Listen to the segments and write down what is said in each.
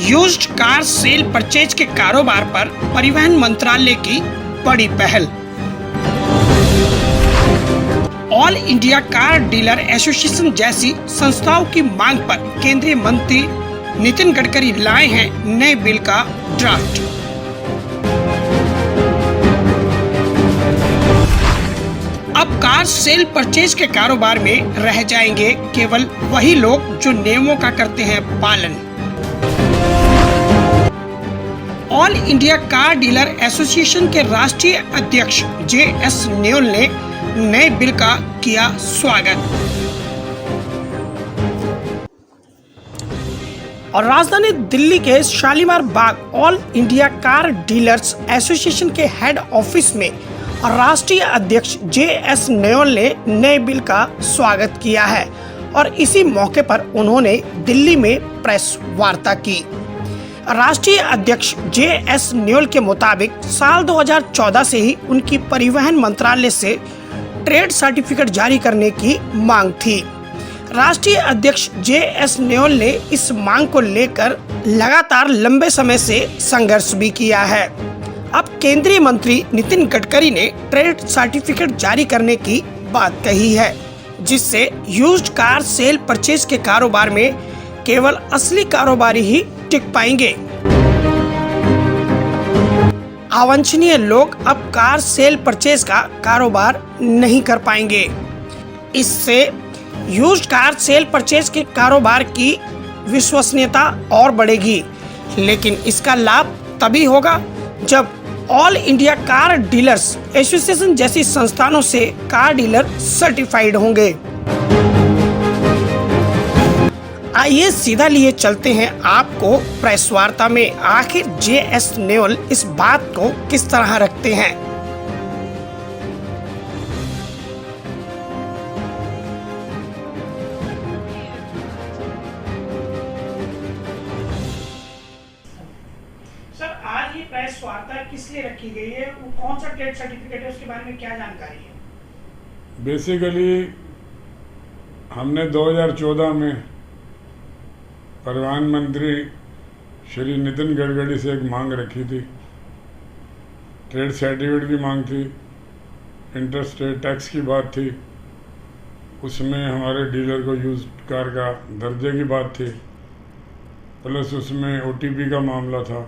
Used car cell purchase के कारोबार पर परिवहन मंत्रालय की बड़ी पहल। All India car dealer association जैसी संस्थाओं की मांग पर केंद्रीय मंत्री नितिन गडकरी लाए हैं नए बिल का ड्राफ्ट। अब कार सेल परचेज के कारोबार में रह जाएंगे केवल वही लोग जो नियमों का करते हैं पालन। All India car dealer association के राष्ट्रीय अध्यक्ष JS न्योल ने नए बिल का किया स्वागत। और राजधानी दिल्ली के Shalimar Bagh all India car dealers association के हेड ऑफिस में राष्ट्रीय अध्यक्ष JS न्योल ने नए बिल का स्वागत किया है और इसी मौके पर उन्होंने दिल्ली में प्रेस वार्ता की। राष्ट्रीय अध्यक्ष JS न्योल के मुताबिक साल 2014 से ही उनकी परिवहन मंत्रालय से ट्रेड सर्टिफिकेट जारी करने की मांग थी। राष्ट्रीय अध्यक्ष JS न्योल ने इस मांग को लेकर लगातार लंबे समय से संघर्ष भी किया है। अब केंद्रीय मंत्री नितिन गडकरी ने ट्रेड सर्टिफिकेट जारी करने की बात कही है, जिससे यूज्ड कार सेल परचेज के कारोबार में केवल असली कारोबारी ही टिक पाएंगे। अवांछनीय लोग अब कार सेल परचेज का कारोबार नहीं कर पाएंगे। इससे यूज्ड कार सेल परचेज के कारोबार की विश्वसनीयता और बढ़ेगी, लेकिन इसका लाभ तभी होगा जब all India car dealers association जैसी संस्थानों से कार डीलर सर्टिफाइड होंगे। आइए सीधा लिए चलते हैं आपको प्रेस वार्ता में। आखिर JS न्योल इस बात को किस तरह रखते हैं। सर, आज ये प्रेस वार्ता किस लिए रखी गई है? वो कौन सा ट्रेड सर्टिफिकेट है, उसके बारे में क्या जानकारी है? बेसिकली हमने 2014 में परिवहन मंत्री श्री नितिन गडकरी से एक मांग रखी थी। ट्रेड सर्टिफिकेट की मांग थी, इंटरस्टेट टैक्स की बात थी, उसमें हमारे डीलर को यूज्ड कार का दर्जे की बात थी, प्लस उसमें OTP का मामला था।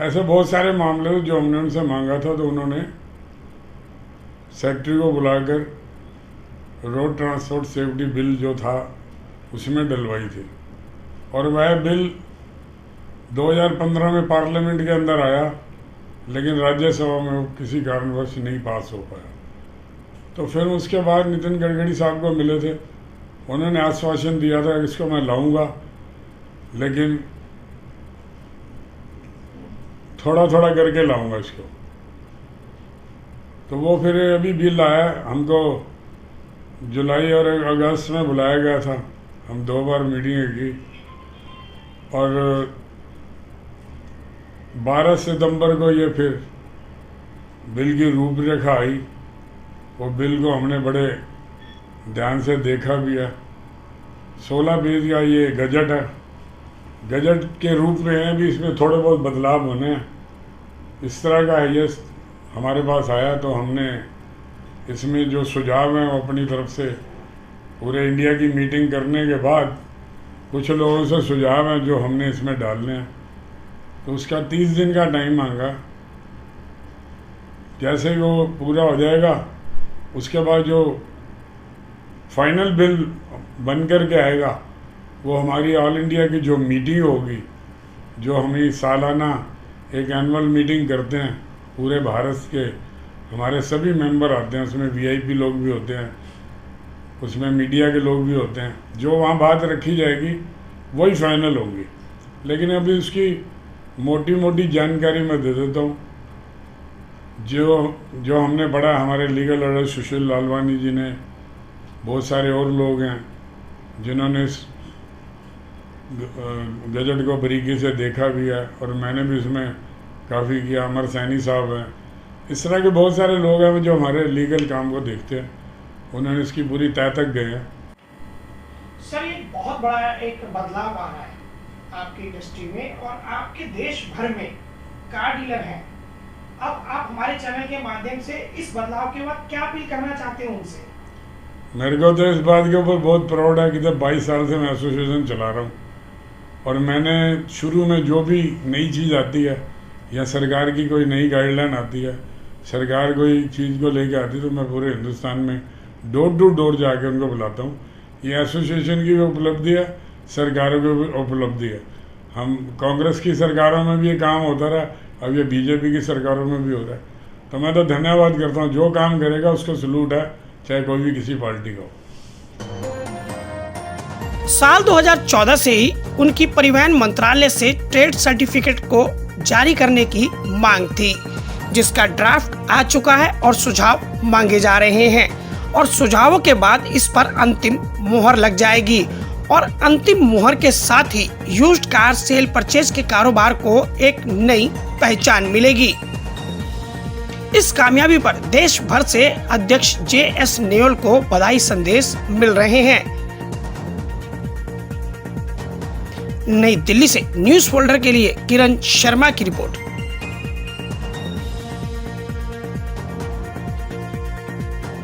ऐसे बहुत सारे मामले जो हमने उनसे मांगा था, तो उन्होंने सेक्रेटरी को बुलाकर रोड ट्रांसपोर्ट सेफ्टी बिल जो था उसमें डलवाई थी, और वह बिल 2015 में पार्लियामेंट के अंदर आया, लेकिन राज्यसभा में वो किसी कारणवश नहीं पास हो पाया। तो फिर उसके बाद नितिन गडकरी साहब को मिले थे, उन्होंने आश्वासन दिया था कि इसको मैं लाऊंगा, लेकिन थोड़ा थोड़ा करके लाऊंगा इसको। तो वो फिर अभी बिल आया, हमको जुलाई और अगस्त में बुलाया गया था, हम 2 बार मीटिंग की, और 12 सितंबर को ये फिर बिल की रूपरेखा आई। वो बिल को हमने बड़े ध्यान से देखा भी है। 16 पेज का ये गजट है, गजट के रूप में है, भी इसमें थोड़े बहुत बदलाव होने हैं, इस तरह का है। ये हमारे पास आया तो हमने इसमें जो सुझाव हैं वो अपनी तरफ से पूरे इंडिया की मीटिंग करने के बाद कुछ लोगों से सुझाव हैं जो हमने इसमें डालने हैं। तो उसका 30 दिन का टाइम मांगा। जैसे ही वो पूरा हो जाएगा, उसके बाद जो फाइनल बिल बन कर के आएगा, वो हमारी ऑल इंडिया की जो मीटिंग होगी, जो हम सालाना एक एनुअल मीटिंग करते हैं, पूरे भारत के हमारे सभी मेंबर आते हैं, उसमें VIP लोग भी होते हैं, उसमें मीडिया के लोग भी होते हैं। जो वहाँ बात रखी जाएगी वही फाइनल होंगी। लेकिन अभी उसकी मोटी मोटी जानकारी मैं दे देता हूँ। जो हमने पढ़ा, हमारे लीगल एडवाइजर सुशील लालवानी जी ने, बहुत सारे और लोग हैं जिन्होंने इस गजट को बारीकी से देखा भी है, और मैंने भी उसमें काफ़ी किया। अमर सैनी साहब हैं, इस तरह के बहुत सारे लोग हैं जो हमारे लीगल काम को देखते हैं, उन्होंने इसकी पूरी तह तक गए हैं। सर, ये बहुत बड़ा एक बदलाव आ रहा है आपकी इंडस्ट्री में और आपके देश भर में कार डीलर हैं। अब आप हमारे चैनल के माध्यम से इस बदलाव के बाद क्या अपील करना चाहते हैं उनसे? मेरे को तो इस बात के ऊपर बहुत प्राउड है कि जब 22 साल से मैं एसोसिएशन चला रहा हूँ और मैंने शुरू में जो भी नई चीज़ आती है या सरकार की कोई नई गाइडलाइन आती है, सरकार कोई चीज़ को लेके आती है, तो मैं पूरे हिंदुस्तान में डोर टू डोर जाके उनको बुलाता हूँ। ये एसोसिएशन की भी उपलब्धि है, सरकारों की भी उपलब्धि है। हम कांग्रेस की सरकारों में भी ये काम होता रहा, अब ये बीजेपी की सरकारों में भी हो रहा है। तो मैं तो धन्यवाद करता हूँ, जो काम करेगा उसको सलूट है, चाहे कोई भी किसी पार्टी का हो। साल 2014 से ही उनकी परिवहन मंत्रालय से ट्रेड सर्टिफिकेट को जारी करने की मांग थी, जिसका ड्राफ्ट आ चुका है और सुझाव मांगे जा रहे हैं और सुझावों के बाद इस पर अंतिम मुहर लग जाएगी और अंतिम मुहर के साथ ही यूज्ड कार सेल परचेज के कारोबार को एक नई पहचान मिलेगी। इस कामयाबी पर देश भर से अध्यक्ष JS न्योल को बधाई संदेश मिल रहे हैं। नई दिल्ली से न्यूज़ फोल्डर के लिए किरण शर्मा की रिपोर्ट।